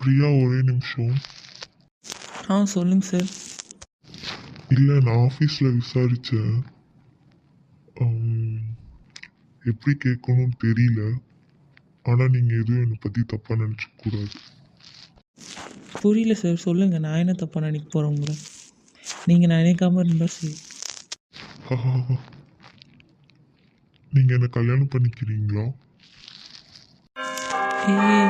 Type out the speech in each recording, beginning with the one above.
பிரியா ஒரே நிமிஷம். சொல்லுங்கள் சார். இல்லை, நான் ஆஃபீஸில் விசாரித்தேன். எப்படி கேட்கணும்னு தெரியல. ஆனால் நீங்கள் எதுவும் என்னை பற்றி தப்பாக நினச்சிக்கூடாது. புரியல சார், சொல்லுங்கள். நான் என்ன தப்பாக நினைக்க போகிறேன் உங்களை? நீங்கள் நினைக்காம இருந்தால் சரி. நீங்கள் என்னை கல்யாணம் பண்ணிக்கிறீங்களா?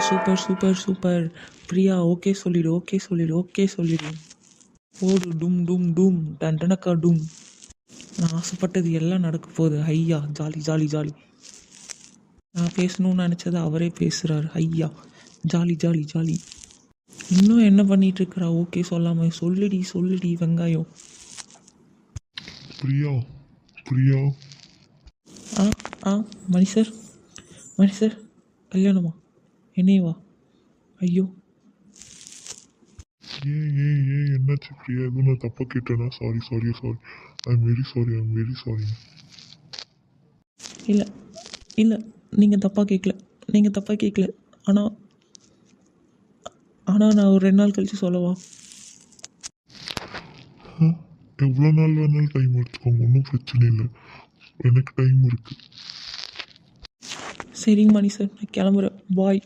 Super super super. Priya okay சொல்லிடு, ஓகே சொல்லிடு, ஓகே சொல்லிடு. ஓடு டும் டும் டும் டண்டனக்கா டும். நான் ஆசைப்பட்டது எல்லாம் நடக்க போகுது. ஐயா ஜாலி ஜாலி ஜாலி. நான் பேசணும்னு நினச்சது அவரே பேசுகிறாரு. ஐயா ஜாலி ஜாலி ஜாலி. இன்னும் என்ன பண்ணிட்டு இருக்கிறா? ஓகே சொல்லாம சொல்லுடி சொல்லுடி வெங்காயம். பிரியா பிரியா. மணி சார், மணி சார், கல்யாணமா? என்னையவா? ஐயோ. என்னாச்சு பிரியா? எதுவும் நான் தப்பாக கேட்டேனா? Sorry sorry sorry. I'm very sorry, I'm very sorry. இல்லை இல்லை, நீங்கள் தப்பாக கேட்கல, நீங்கள் தப்பாக கேட்கல. ஆனால் நான் ஒரு 2 நாள் கழித்து சொல்லவா? எவ்வளோ நாள் வேணாலும் டைம் எடுத்துக்கோங்க, ஒன்றும் பிரச்சனை இல்லை. எனக்கு டைம் இருக்குது. சரிங்க மணி சார், நான் கிளம்புறேன். பாய்.